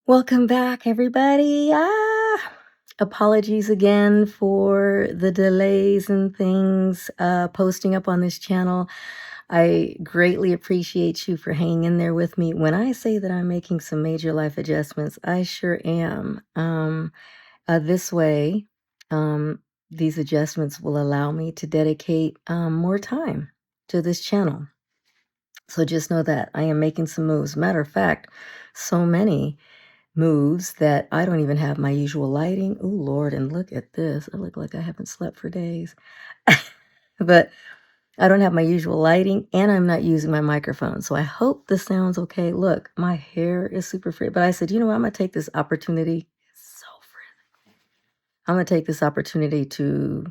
Welcome back, everybody. Apologies again for the delays and things posting up on this channel. I greatly appreciate you for hanging in there with me. When I say that I'm making some major life adjustments, I sure am. This way, um, these adjustments will allow me to dedicate more time to this channel. So just know that I am making some moves. Matter of fact, so many moves that I don't even have my usual lighting. Oh, Lord, and look at this. I look like I haven't slept for days. But I don't have my usual lighting, and I'm not using my microphone. So I hope this sounds okay. Look, my hair is super free. But I said, you know what? I'm going to take this opportunity. It's so free. I'm going to take this opportunity to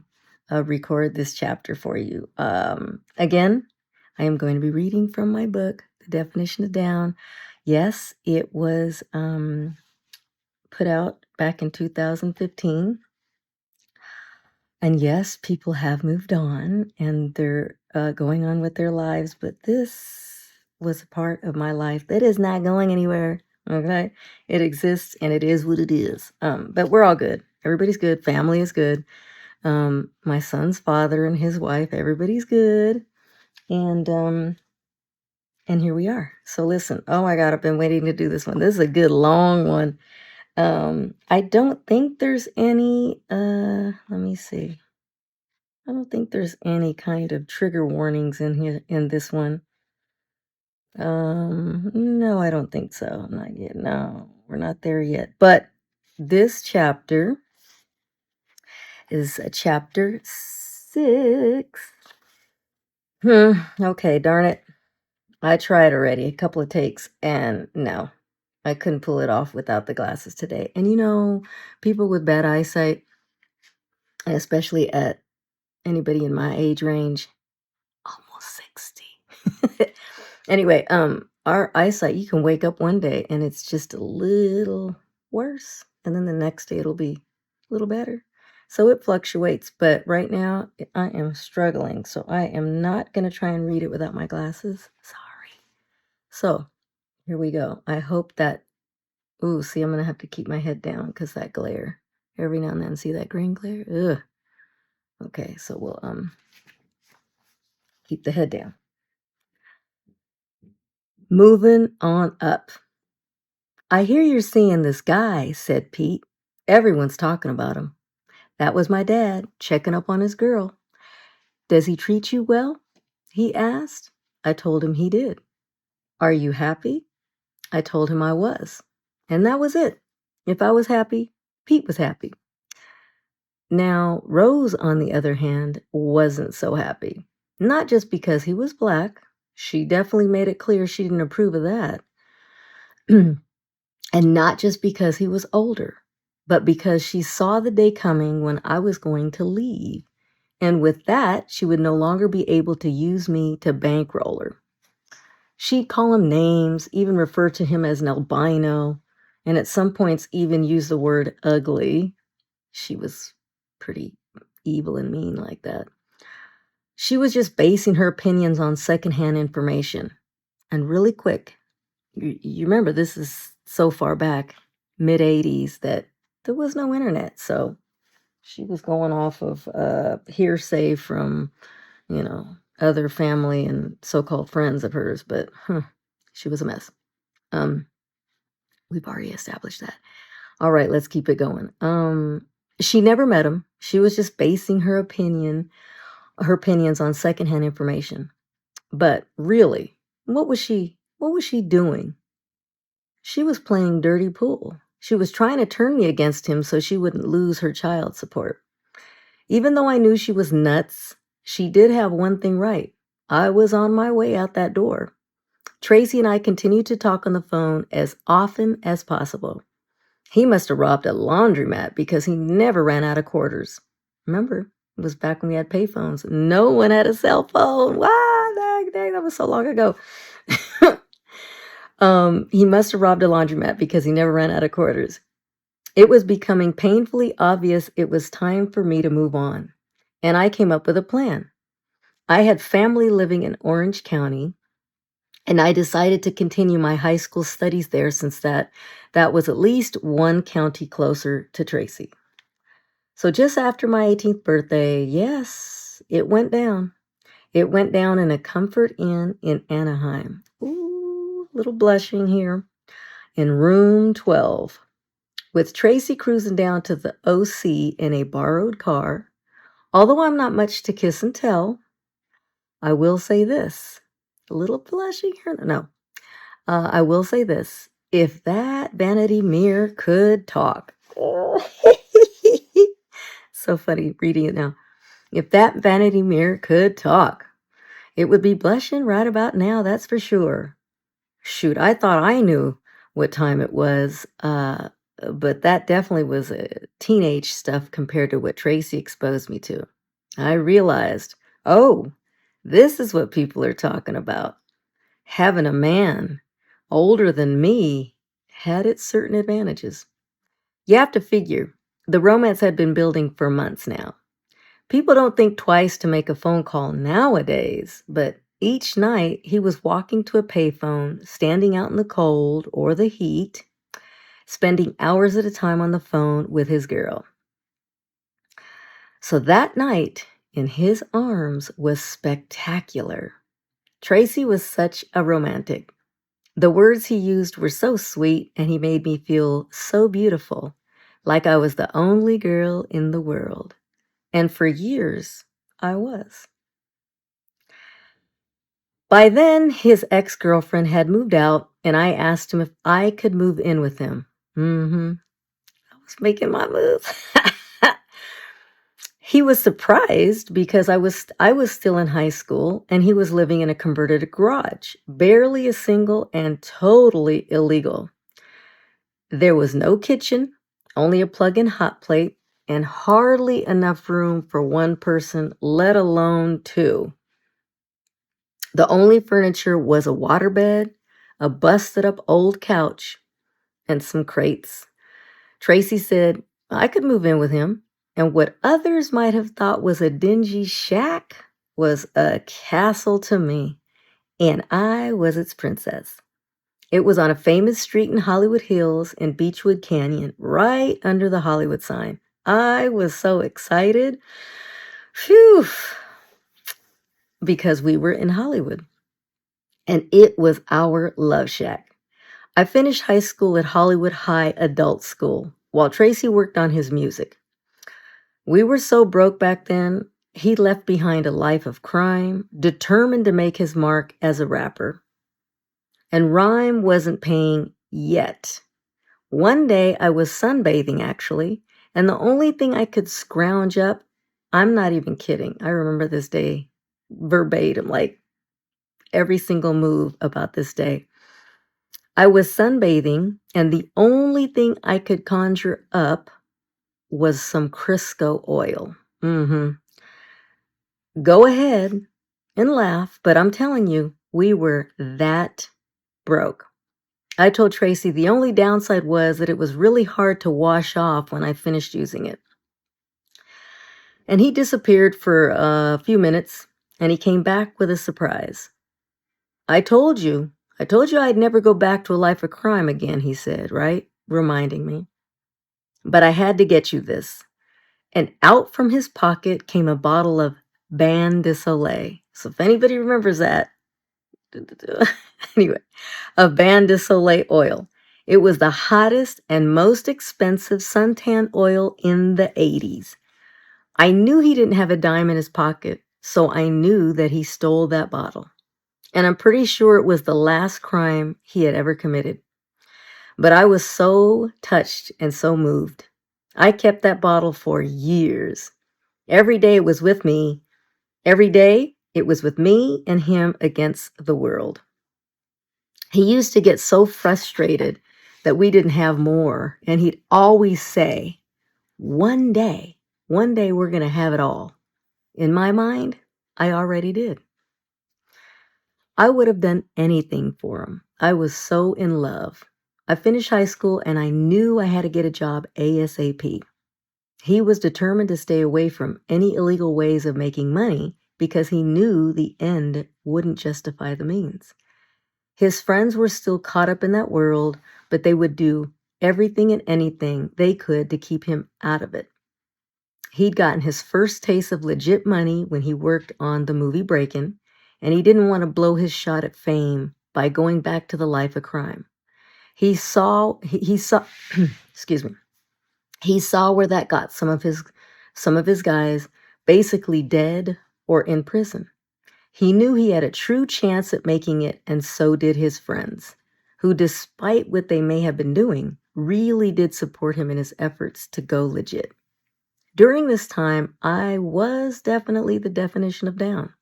record this chapter for you. Again, I am going to be reading from my book, The Definition of Down. Yes, it was put out back in 2015. And yes, people have moved on and they're going on with their lives, but this was a part of my life that is not going anywhere. Okay. It exists and it is what it is. But we're all good. Everybody's good. Family is good. My son's father and his wife, everybody's good. And here we are. So listen, oh my God, I've been waiting to do this one. This is a good long one. I don't think there's any, let me see. I don't think there's any kind of trigger warnings in here in this one. No, I don't think so. Not yet. No, we're not there yet. But this chapter is chapter 6. Okay, darn it. I tried already a couple of takes and no, I couldn't pull it off without the glasses today. And you know, people with bad eyesight, especially at anybody in my age range, almost 60. Anyway, our eyesight, you can wake up one day and it's just a little worse, and then the next day it'll be a little better. So it fluctuates, but right now I am struggling. So I am not going to try and read it without my glasses. Sorry. So here we go. I hope that, ooh, see, I'm going to have to keep my head down because that glare. Every now and then, see that green glare? Ugh. Okay, so we'll keep the head down. Moving on up. I hear you're seeing this guy, said Pete. Everyone's talking about him. That was my dad, checking up on his girl. Does he treat you well? He asked. I told him he did. Are you happy? I told him I was. And that was it. If I was happy, Pete was happy. Now, Rose, on the other hand, wasn't so happy. Not just because he was black. She definitely made it clear she didn't approve of that. And not just because he was older, but because she saw the day coming when I was going to leave. And with that, she would no longer be able to use me to bankroll her. She'd call him names, even refer to him as an albino, and at some points even use the word ugly. She was pretty evil and mean like that. She was just basing her opinions on secondhand information. And really quick, you remember this is so far back, mid-'80s, that there was no internet. So she was going off of hearsay from, other family and so-called friends of hers. But she was a mess. We've already established that. All right, let's keep it going. She never met him. She was just basing her opinions on secondhand information. But really, what was she doing? She was playing dirty pool. She was trying to turn me against him so she wouldn't lose her child support. Even though I knew she was nuts, she did have one thing right. I was on my way out that door. Tracy and I continued to talk on the phone as often as possible. He must have robbed a laundromat because he never ran out of quarters. Remember, it was back when we had payphones. No one had a cell phone. Wow, dang, that was so long ago. He must have robbed a laundromat because he never ran out of quarters. It was becoming painfully obvious it was time for me to move on. And I came up with a plan. I had family living in Orange County. And I decided to continue my high school studies there since that was at least one county closer to Tracy. So just after my 18th birthday, yes, it went down. It went down in a Comfort Inn in Anaheim. Ooh, little blushing here. In room 12, with Tracy cruising down to the OC in a borrowed car. Although I'm not much to kiss and tell, I will say this. A little blushing here. No, I will say this. If that vanity mirror could talk. So funny reading it now. If that vanity mirror could talk, it would be blushing right about now, that's for sure. Shoot, I thought I knew what time it was, but that definitely was teenage stuff compared to what Tracy exposed me to. I realized, oh, this is what people are talking about. Having a man older than me had its certain advantages. You have to figure, the romance had been building for months now. People don't think twice to make a phone call nowadays, but each night he was walking to a payphone, standing out in the cold or the heat, spending hours at a time on the phone with his girl. So that night in his arms was spectacular. Tracy was such a romantic. The words he used were so sweet, and he made me feel so beautiful, like I was the only girl in the world. And for years, I was. By then, his ex-girlfriend had moved out, and I asked him if I could move in with him. I was making my move. He was surprised because I was still in high school, and he was living in a converted garage, barely a single and totally illegal. There was no kitchen, only a plug-in hot plate, and hardly enough room for one person, let alone two. The only furniture was a waterbed, a busted up old couch, and some crates. Tracy said I could move in with him, and what others might have thought was a dingy shack was a castle to me, and I was its princess. It was on a famous street in Hollywood Hills in Beechwood Canyon, right under the Hollywood sign. I was so excited. Phew, because we were in Hollywood. And it was our love shack. I finished high school at Hollywood High Adult School while Tracy worked on his music. We were so broke back then, he left behind a life of crime, determined to make his mark as a rapper. And rhyme wasn't paying yet. One day I was sunbathing, actually, and the only thing I could scrounge up, I'm not even kidding, I remember this day verbatim, like every single move about this day. I was sunbathing, and the only thing I could conjure up was some Crisco oil. Go ahead and laugh, but I'm telling you, we were that broke. I told Tracy the only downside was that it was really hard to wash off when I finished using it. And he disappeared for a few minutes, and he came back with a surprise. I told you I'd never go back to a life of crime again, he said, right? Reminding me. But I had to get you this. And out from his pocket came a bottle of Bain de Soleil. So if anybody remembers that, anyway, of Bain de Soleil oil. It was the hottest and most expensive suntan oil in the 80s. I knew he didn't have a dime in his pocket, so I knew that he stole that bottle. And I'm pretty sure it was the last crime he had ever committed. But I was so touched and so moved. I kept that bottle for years. Every day it was with me. Every day it was with me and him against the world. He used to get so frustrated that we didn't have more, and he'd always say, one day we're going to have it all. In my mind, I already did. I would have done anything for him. I was so in love. I finished high school, and I knew I had to get a job ASAP. He was determined to stay away from any illegal ways of making money because he knew the end wouldn't justify the means. His friends were still caught up in that world, but they would do everything and anything they could to keep him out of it. He'd gotten his first taste of legit money when he worked on the movie Breakin', and he didn't want to blow his shot at fame by going back to the life of crime. He saw excuse me. He saw where that got some of his guys basically dead or in prison. He knew he had a true chance at making it, and so did his friends, who, despite what they may have been doing, really did support him in his efforts to go legit. During this time, I was definitely the definition of down.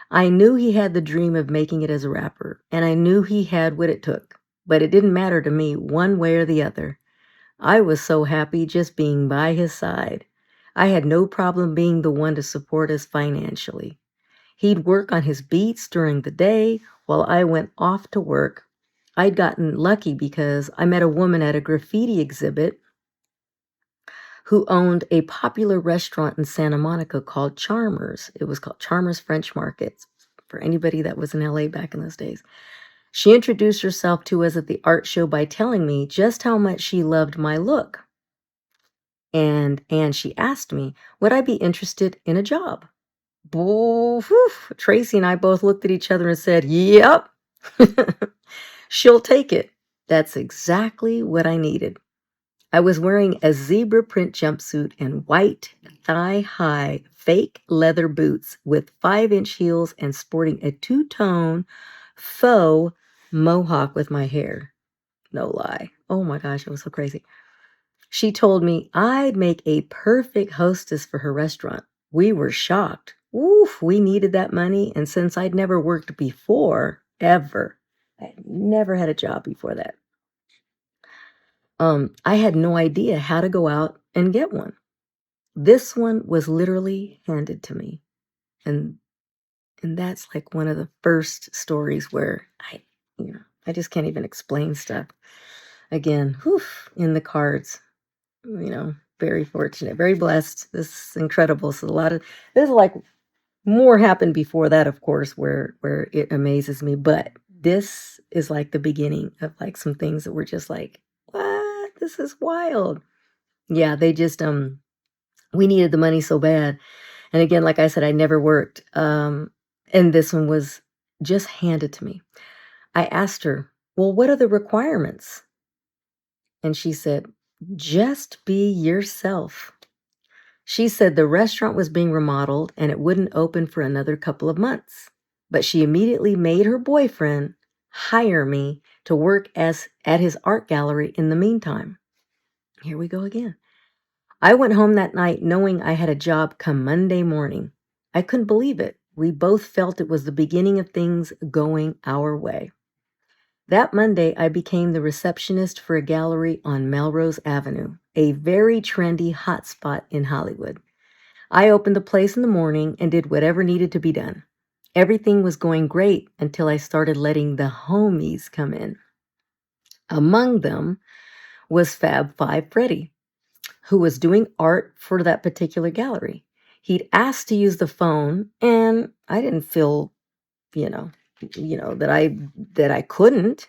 I knew he had the dream of making it as a rapper, and I knew he had what it took, but it didn't matter to me one way or the other. I was so happy just being by his side. I had no problem being the one to support us financially. He'd work on his beats during the day while I went off to work. I'd gotten lucky because I met a woman at a graffiti exhibit who owned a popular restaurant in Santa Monica called Charmers. It was called Charmers French Market for anybody that was in LA back in those days. She introduced herself to us at the art show by telling me just how much she loved my look. And she asked me, would I be interested in a job? Tracy and I both looked at each other and said, yep, she'll take it. That's exactly what I needed. I was wearing a zebra print jumpsuit and white thigh-high fake leather boots with 5-inch heels and sporting a two-tone faux mohawk with my hair. No lie. Oh my gosh, it was so crazy. She told me I'd make a perfect hostess for her restaurant. We were shocked. Oof, we needed that money, and since I'd never worked before, ever, I had never had a job before that. I had no idea how to go out and get one. This one was literally handed to me. And that's like one of the first stories where I just can't even explain stuff. Again, in the cards, very fortunate, very blessed. This is incredible. So there's like more happened before that, of course, where it amazes me. But this is like the beginning of like some things that were just like, what? This is wild. Yeah, they just we needed the money so bad. And again, like I said, I never worked. And this one was just handed to me. I asked her, well, what are the requirements? And she said, just be yourself. She said the restaurant was being remodeled and it wouldn't open for another couple of months. But she immediately made her boyfriend hire me to work at his art gallery in the meantime. Here we go again. I went home that night knowing I had a job come Monday morning. I couldn't believe it. We both felt it was the beginning of things going our way. That Monday, I became the receptionist for a gallery on Melrose Avenue, a very trendy hotspot in Hollywood. I opened the place in the morning and did whatever needed to be done. Everything was going great until I started letting the homies come in. Among them was Fab Five Freddy, who was doing art for that particular gallery. He'd asked to use the phone, and I didn't feel, that I couldn't.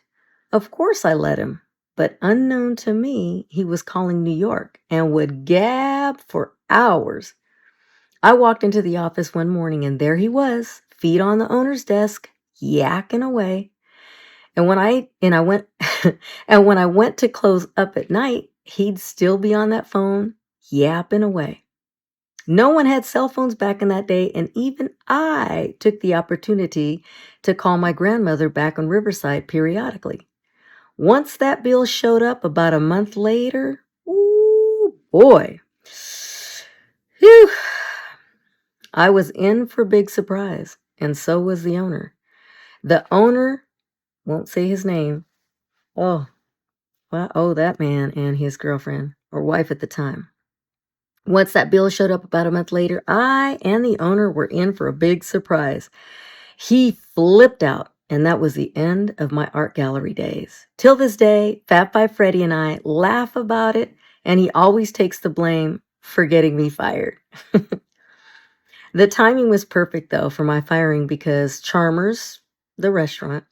Of course I let him, but unknown to me, he was calling New York and would gab for hours. I walked into the office one morning and there he was, feet on the owner's desk, yakking away. And when I went and when I went to close up at night, he'd still be on that phone, yapping away. No one had cell phones back in that day, and even I took the opportunity to call my grandmother back on Riverside periodically. Once that bill showed up about a month later, ooh boy, phew, I was in for a big surprise, and so was the owner. The owner, won't say his name, that man and his girlfriend, or wife at the time. Once that bill showed up about a month later, I and the owner were in for a big surprise. He flipped out, and that was the end of my art gallery days. Till this day, Fat Five Freddy and I laugh about it, and he always takes the blame for getting me fired. The timing was perfect, though, for my firing because Charmers, the restaurant,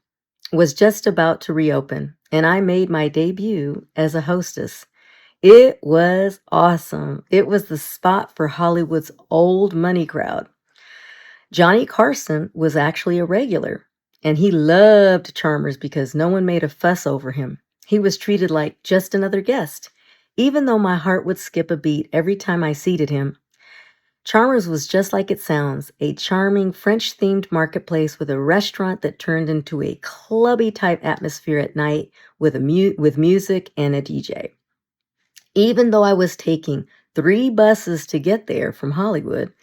was just about to reopen, and I made my debut as a hostess. It was awesome. It was the spot for Hollywood's old money crowd. Johnny Carson was actually a regular, and he loved Chalmers because no one made a fuss over him. He was treated like just another guest. Even though my heart would skip a beat every time I seated him, Chalmers was just like it sounds, a charming French-themed marketplace with a restaurant that turned into a clubby-type atmosphere at night with music and a DJ. Even though I was taking 3 buses to get there from Hollywood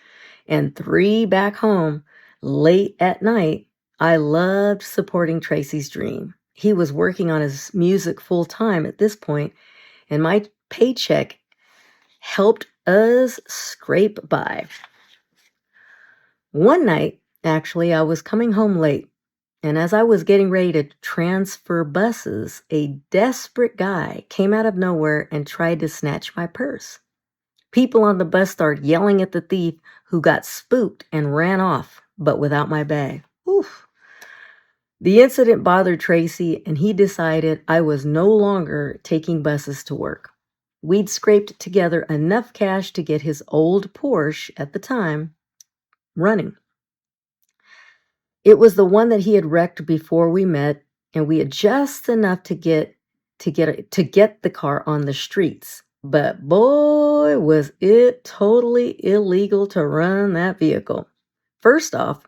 and 3 back home late at night, I loved supporting Tracy's dream. He was working on his music full time at this point, and my paycheck helped us scrape by. One night, actually, I was coming home late, and as I was getting ready to transfer buses, a desperate guy came out of nowhere and tried to snatch my purse. People on the bus started yelling at the thief, who got spooked and ran off, but without my bag. Oof. The incident bothered Tracy, and he decided I was no longer taking buses to work. We'd scraped together enough cash to get his old Porsche at the time running. It was the one that he had wrecked before we met, and we had just enough to get the car on the streets. But boy, was it totally illegal to run that vehicle. First off,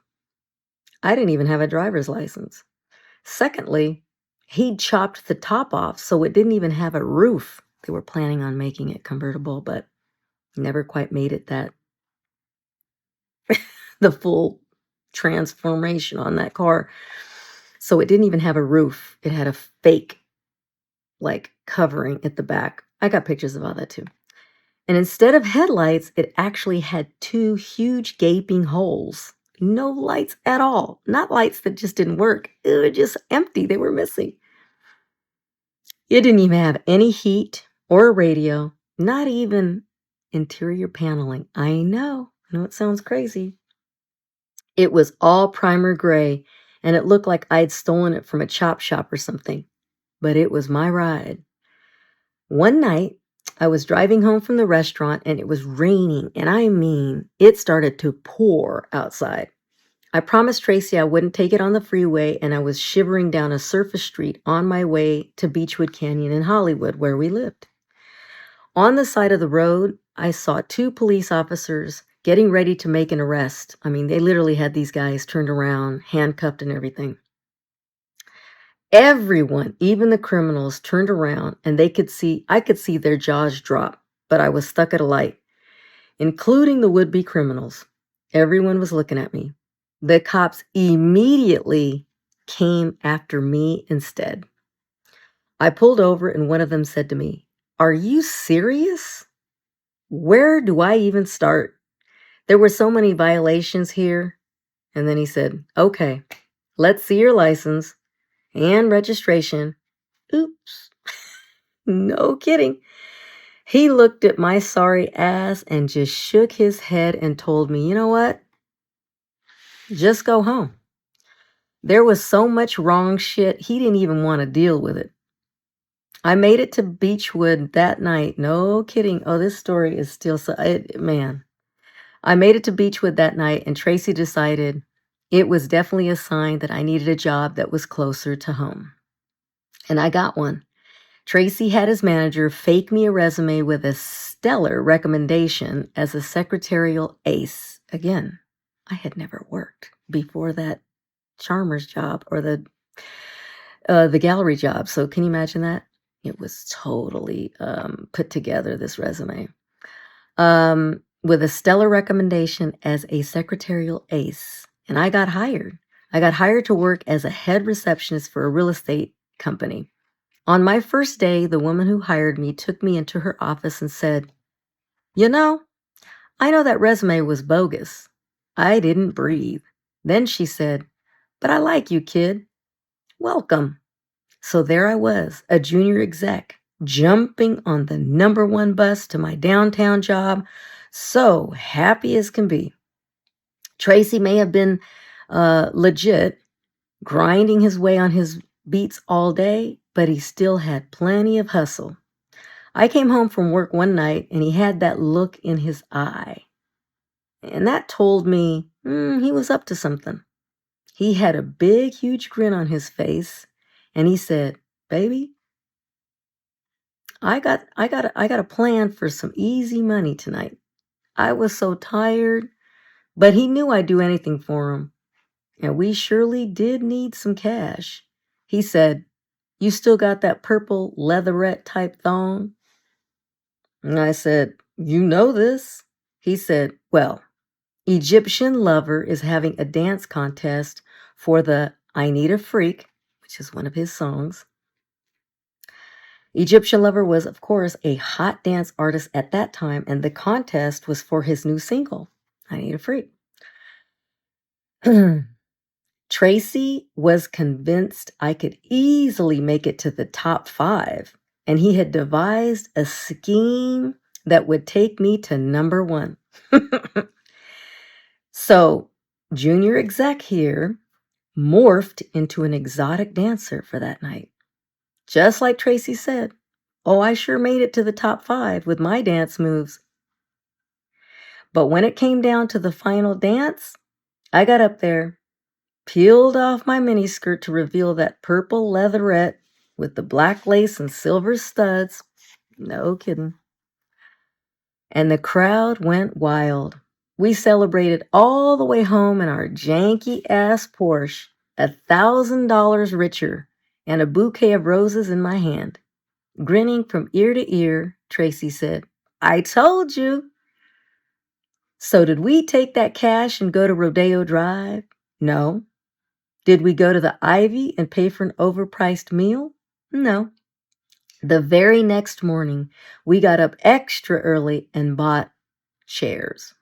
I didn't even have a driver's license. Secondly, he'd chopped the top off, so it didn't even have a roof. They were planning on making it convertible, but never quite made it the full transformation on that car. So it didn't even have a roof. It had a fake, covering at the back. I got pictures of all that too. And instead of headlights, it actually had 2 huge gaping holes. No lights at all. Not lights that just didn't work. They were just empty. They were missing. It didn't even have any heat or a radio, not even interior paneling. I know it sounds crazy. It was all primer gray, and it looked like I'd stolen it from a chop shop or something. But it was my ride. One night, I was driving home from the restaurant, and it was raining, and I mean, it started to pour outside. I promised Tracy I wouldn't take it on the freeway, and I was shivering down a surface street on my way to Beechwood Canyon in Hollywood, where we lived. On the side of the road, I saw 2 police officers getting ready to make an arrest. I mean, they literally had these guys turned around, handcuffed and everything. Everyone, even the criminals, turned around, and I could see their jaws drop, but I was stuck at a light, including the would-be criminals. Everyone was looking at me. The cops immediately came after me instead. I pulled over, and one of them said to me, "Are you serious? Where do I even start? There were so many violations here." And then he said, "Okay, let's see your license and registration." Oops. No kidding. He looked at my sorry ass and just shook his head and told me, "You know what? Just go home." There was so much wrong shit, he didn't even want to deal with it. I made it to Beechwood that night. No kidding. Oh, this story is still man. I made it to Beechwood that night, and Tracy decided it was definitely a sign that I needed a job that was closer to home. And I got one. Tracy had his manager fake me a resume with a stellar recommendation as a secretarial ace. Again, I had never worked before that Charmer's job or the gallery job. So can you imagine that? It was totally put together, this resume. With a stellar recommendation as a secretarial ace. And I got hired. I got hired to work as a head receptionist for a real estate company. On my first day, the woman who hired me took me into her office and said, "You know, I know that resume was bogus." I didn't breathe. Then she said, "But I like you, kid. Welcome." So there I was, a junior exec, jumping on the number 1 bus to my downtown job, so happy as can be. Tracy may have been legit, grinding his way on his beats all day, but he still had plenty of hustle. I came home from work one night and he had that look in his eye. And that told me he was up to something. He had a big, huge grin on his face and he said, "Baby, I got a plan for some easy money tonight." I was so tired, but he knew I'd do anything for him. And we surely did need some cash. He said, "You still got that purple leatherette type thong?" And I said, "You know this." He said, "Well, Egyptian Lover is having a dance contest for the I Need a Freak, which is one of his songs. Egyptian Lover was, of course, a hot dance artist at that time, and the contest was for his new single, I Need a Freak. Tracy was convinced I could easily make it to the top 5, and he had devised a scheme that would take me to number 1. So, Junior Exec here morphed into an exotic dancer for that night. Just like Tracy said, oh, I sure made it to the top 5 with my dance moves. But when it came down to the final dance, I got up there, peeled off my miniskirt to reveal that purple leatherette with the black lace and silver studs. No kidding. And the crowd went wild. We celebrated all the way home in our janky-ass Porsche, $1,000 richer, and a bouquet of roses in my hand. Grinning from ear to ear, Tracy said, "I told you." So did we take that cash and go to Rodeo Drive? No. Did we go to the Ivy and pay for an overpriced meal? No. The very next morning, we got up extra early and bought chairs.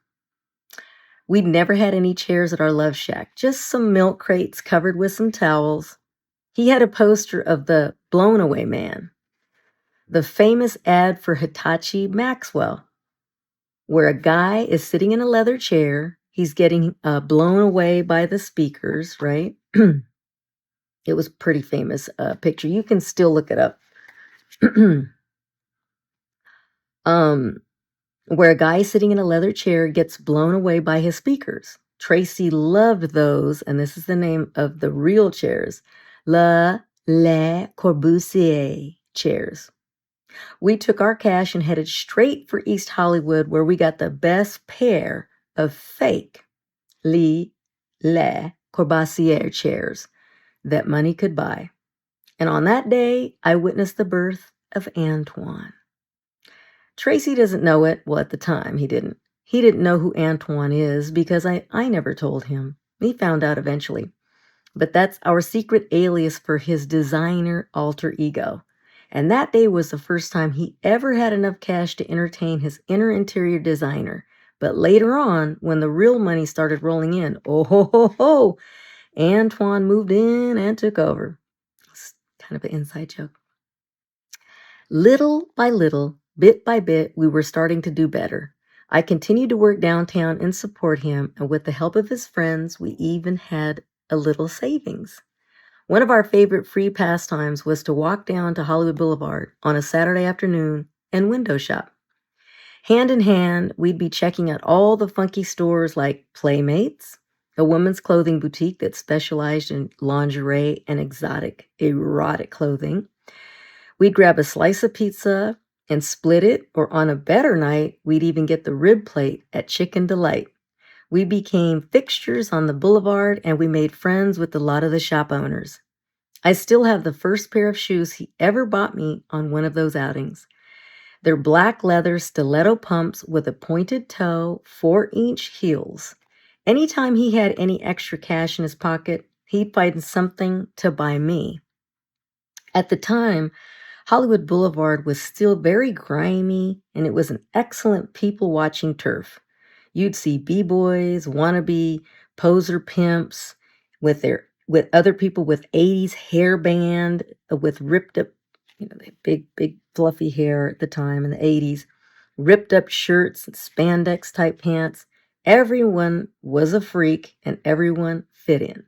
We'd never had any chairs at our love shack, just some milk crates covered with some towels. He had a poster of the Blown Away Man, the famous ad for Hitachi Maxwell, where a guy is sitting in a leather chair. He's getting blown away by the speakers, right? It was a pretty famous picture. You can still look it up. Where a guy sitting in a leather chair gets blown away by his speakers. Tracy loved those, and this is the name of the real chairs, Le Corbusier chairs. We took our cash and headed straight for East Hollywood, where we got the best pair of fake Le Corbusier chairs that money could buy. And on that day, I witnessed the birth of Antoine. Tracy doesn't know it. Well, at the time, he didn't. He didn't know who Antoine is because I never told him. He found out eventually. But that's our secret alias for his designer alter ego. And that day was the first time he ever had enough cash to entertain his inner interior designer. But later on, when the real money started rolling in, oh ho ho ho, Antoine moved in and took over. It's kind of an inside joke. Little by little, bit by bit, we were starting to do better. I continued to work downtown and support him, and with the help of his friends, we even had a little savings. One of our favorite free pastimes was to walk down to Hollywood Boulevard on a Saturday afternoon and window shop. Hand in hand, we'd be checking out all the funky stores like Playmates, a women's clothing boutique that specialized in lingerie and exotic, erotic clothing. We'd grab a slice of pizza and split it, or on a better night, we'd even get the rib plate at Chicken Delight. We became fixtures on the boulevard, and we made friends with a lot of the shop owners. I still have the first pair of shoes he ever bought me on one of those outings. They're black leather stiletto pumps with a pointed toe, 4-inch heels. Anytime he had any extra cash in his pocket, he'd find something to buy me. At the time, Hollywood Boulevard was still very grimy, and it was an excellent people-watching turf. You'd see b-boys, wannabe poser pimps with other people with 80s hairband, with ripped up, they big fluffy hair at the time in the 80s, ripped up shirts and spandex type pants. Everyone was a freak and everyone fit in.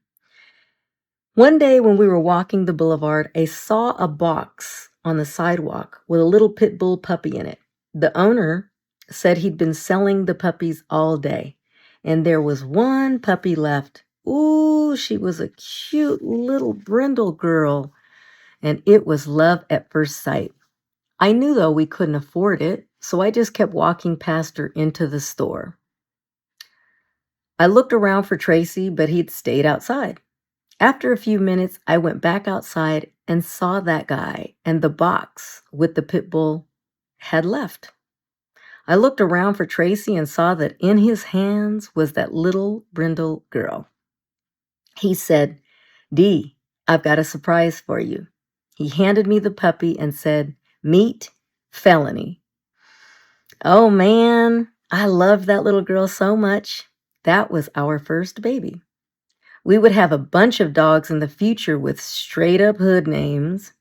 One day when we were walking the boulevard, I saw a box on the sidewalk with a little pit bull puppy in it. The owner said he'd been selling the puppies all day, and there was one puppy left. Ooh, she was a cute little brindle girl, and it was love at first sight. I knew, though, we couldn't afford it, so I just kept walking past her into the store. I looked around for Tracy, but he'd stayed outside. After a few minutes, I went back outside and saw that guy, and the box with the pit bull had left. I looked around for Tracy and saw that in his hands was that little brindle girl. He said, "Dee, I've got a surprise for you." He handed me the puppy and said, "Meet Felony." Oh man, I loved that little girl so much. That was our first baby. We would have a bunch of dogs in the future with straight up hood names,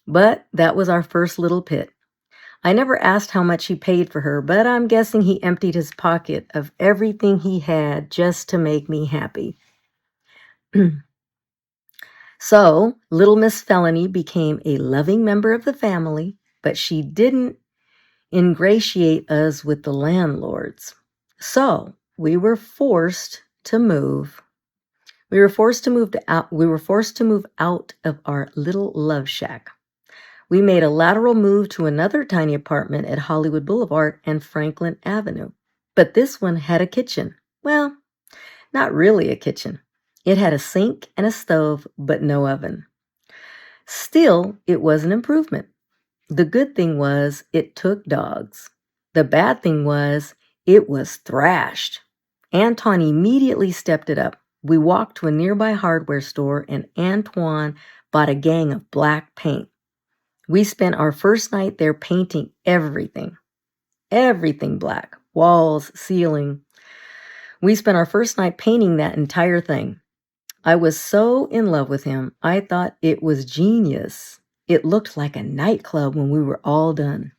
but that was our first little pit. I never asked how much he paid for her, but I'm guessing he emptied his pocket of everything he had just to make me happy. So, little Miss Felony became a loving member of the family, but she didn't ingratiate us with the landlords. So, we were forced to move. We were forced to move out of our little love shack. We made a lateral move to another tiny apartment at Hollywood Boulevard and Franklin Avenue. But this one had a kitchen. Well, not really a kitchen. It had a sink and a stove, but no oven. Still, it was an improvement. The good thing was it took dogs. The bad thing was it was thrashed. Anton immediately stepped it up. We walked to a nearby hardware store and Antoine bought a gang of black paint. We spent our first night there painting everything black, walls, ceiling. We spent our first night painting that entire thing. I was so in love with him, I thought it was genius. It looked like a nightclub when we were all done.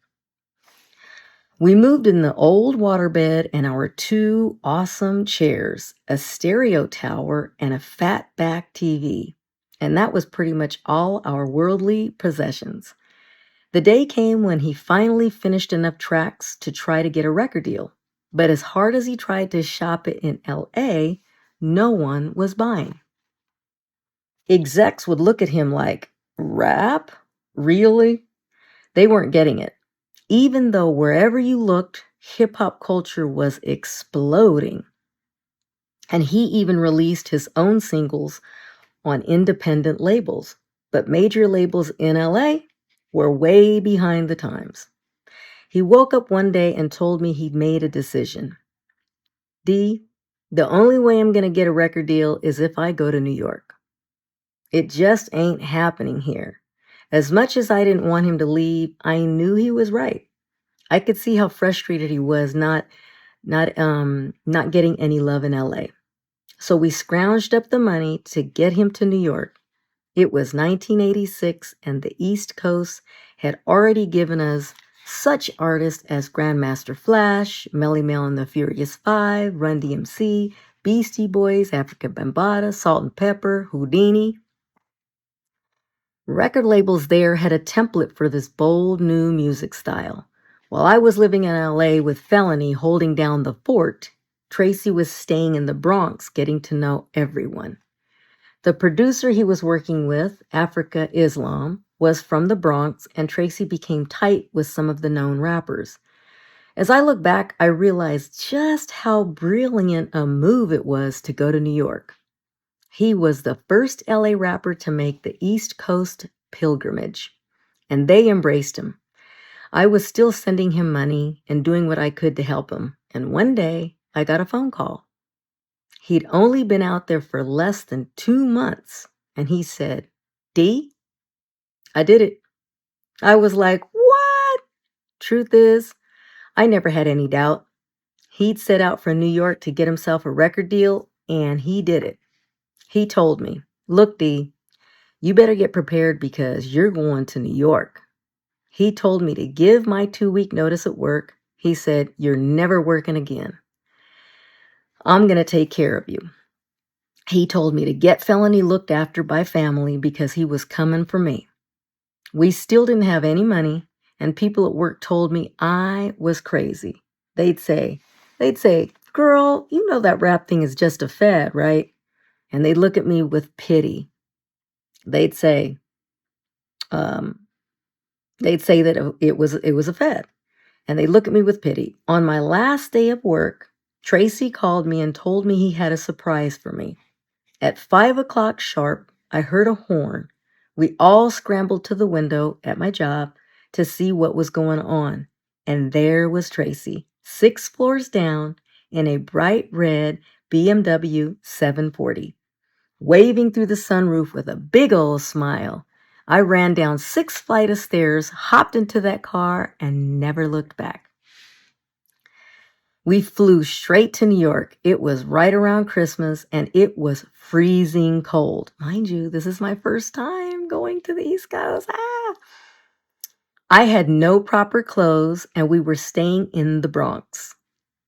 We moved in the old waterbed and our two awesome chairs, a stereo tower, and a fat back TV. And that was pretty much all our worldly possessions. The day came when he finally finished enough tracks to try to get a record deal. But as hard as he tried to shop it in LA, no one was buying. Execs would look at him like, "Rap? Really?" They weren't getting it. Even though wherever you looked, hip-hop culture was exploding. And he even released his own singles on independent labels. But major labels in LA were way behind the times. He woke up one day and told me he'd made a decision. "Dee, the only way I'm going to get a record deal is if I go to New York. It just ain't happening here." As much as I didn't want him to leave, I knew he was right. I could see how frustrated he was not getting any love in LA. So we scrounged up the money to get him to New York. It was 1986 and the East Coast had already given us such artists as Grandmaster Flash, Melly Mel and the Furious Five, Run DMC, Beastie Boys, Africa Bambaataa, Salt and Pepper, Houdini. Record labels there had a template for this bold new music style. While I was living in LA with Felony holding down the fort, Tracy was staying in the Bronx getting to know everyone. The producer he was working with, Africa Islam, was from the Bronx, and Tracy became tight with some of the known rappers. As I look back, I realized just how brilliant a move it was to go to New York. He was the first LA rapper to make the East Coast pilgrimage, and they embraced him. I was still sending him money and doing what I could to help him, and one day I got a phone call. He'd only been out there for less than 2 months, and he said, "Dee, I did it." I was like, "What?" Truth is, I never had any doubt. He'd set out for New York to get himself a record deal, and he did it. He told me, "Look, Dee, you better get prepared because you're going to New York." He told me to give my 2-week notice at work. He said, "You're never working again. I'm going to take care of you." He told me to get Felony looked after by family because he was coming for me. We still didn't have any money, and people at work told me I was crazy. They'd say, girl, you know that rap thing is just a fad, right? And they'd look at me with pity. They'd say, um, that it was a fad. And they look at me with pity. On my last day of work, Tracy called me and told me he had a surprise for me. At 5 o'clock sharp, I heard a horn. We all scrambled to the window at my job to see what was going on. And there was Tracy, 6 floors down, in a bright red BMW 740, waving through the sunroof with a big old smile. I ran down 6 flights of stairs, hopped into that car, and never looked back. We flew straight to New York. It was right around Christmas, and it was freezing cold. Mind you, this is my first time going to the East Coast. I had no proper clothes, and we were staying in the Bronx.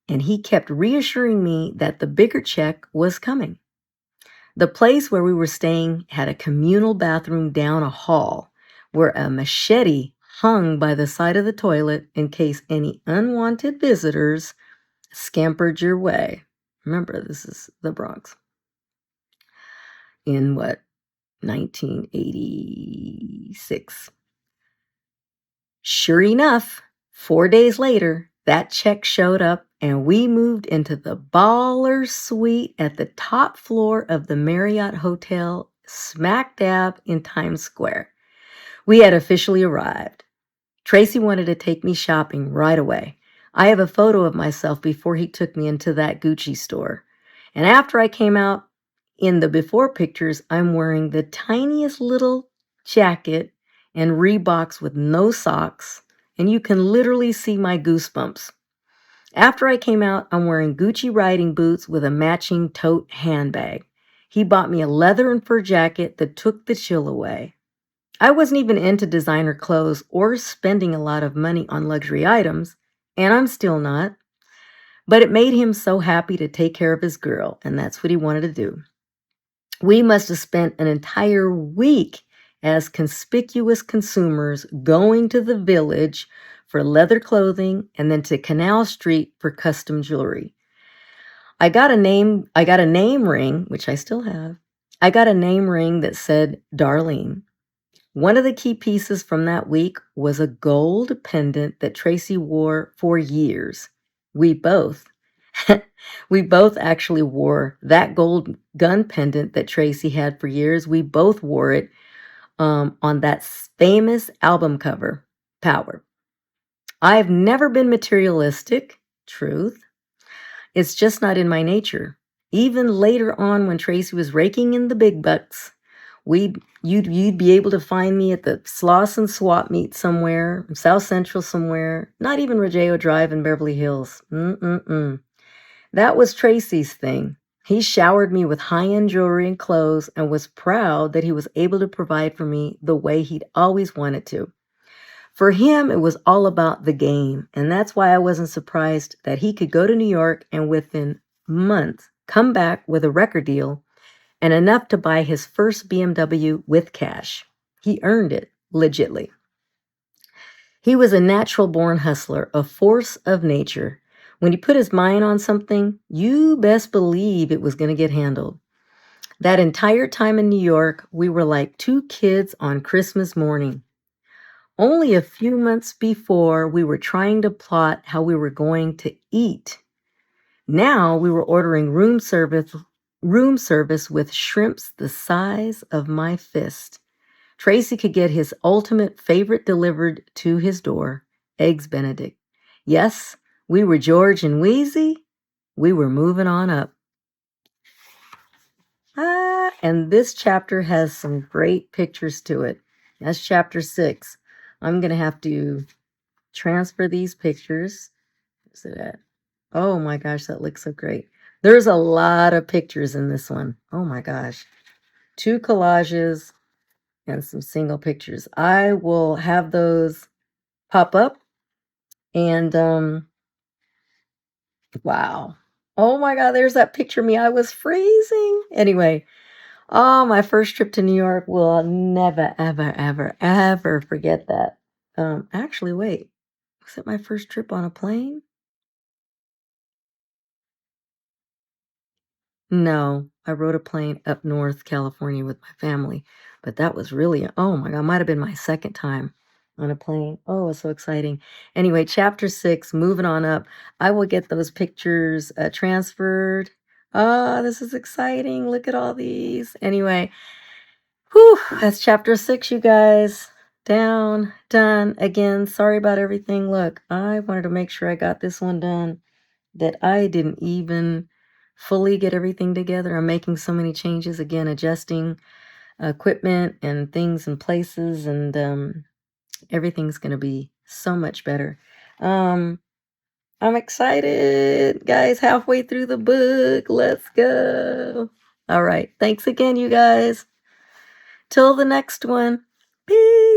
And he kept reassuring me that the bigger check was coming. The place where we were staying had a communal bathroom down a hall where a machete hung by the side of the toilet in case any unwanted visitors scampered your way. Remember, this is the Bronx. In 1986. Sure enough, 4 days later, that check showed up and we moved into the baller suite at the top floor of the Marriott Hotel, smack dab in Times Square. We had officially arrived. Tracy wanted to take me shopping right away. I have a photo of myself before he took me into that Gucci store. And after I came out, in the before pictures, I'm wearing the tiniest little jacket and Reeboks with no socks, and you can literally see my goosebumps. After I came out, I'm wearing Gucci riding boots with a matching tote handbag. He bought me a leather and fur jacket that took the chill away. I wasn't even into designer clothes or spending a lot of money on luxury items, and I'm still not. But it made him so happy to take care of his girl, and that's what he wanted to do. We must have spent an entire week as conspicuous consumers going to the Village for leather clothing and then to Canal Street for custom jewelry. I got a name ring, which I still have. I got a name ring that said Darlene. One of the key pieces from that week was a gold pendant that Tracy wore for years. We both actually wore that gold gun pendant that Tracy had for years. We both wore it on that famous album cover, Power. I've never been materialistic, truth. It's just not in my nature. Even later on when Tracy was raking in the big bucks, you'd be able to find me at the Slauson Swap Meet somewhere, South Central somewhere, not even Rodeo Drive in Beverly Hills. That was Tracy's thing. He showered me with high-end jewelry and clothes and was proud that he was able to provide for me the way he'd always wanted to. For him, it was all about the game, and that's why I wasn't surprised that he could go to New York and within months come back with a record deal and enough to buy his first BMW with cash. He earned it, legitly. He was a natural-born hustler, a force of nature. When he put his mind on something, you best believe it was going to get handled. That entire time in New York, we were like two kids on Christmas morning. Only a few months before, we were trying to plot how we were going to eat. Now we were ordering room service with shrimps the size of my fist. Tracy could get his ultimate favorite delivered to his door, Eggs Benedict. Yes, we were George and Wheezy. We were moving on up. And this chapter has some great pictures to it. That's chapter 6. I'm going to have to transfer these pictures. Where's it at? Oh my gosh, that looks so great. There's a lot of pictures in this one. Oh my gosh. 2 collages and some single pictures. I will have those pop up. And wow. Oh my God, there's that picture of me. I was freezing. Anyway, oh, my first trip to New York will never, ever, ever, ever forget that. Actually, wait, was it my first trip on a plane? No, I rode a plane up North California with my family, but that was really, oh my God, might have been my second time on a plane. Oh, it was so exciting. Anyway, chapter 6, moving on up. I will get those pictures transferred. Oh, this is exciting. Look at all these. Anyway, whew, that's chapter 6, you guys. Down, done. Again, sorry about everything. Look, I wanted to make sure I got this one done that I didn't even fully get everything together. I'm making so many changes again, adjusting equipment and things and places, and everything's going to be so much better. Um, I'm excited, guys. Halfway through the book. Let's go. All right. Thanks again, you guys. Till the next one. Peace.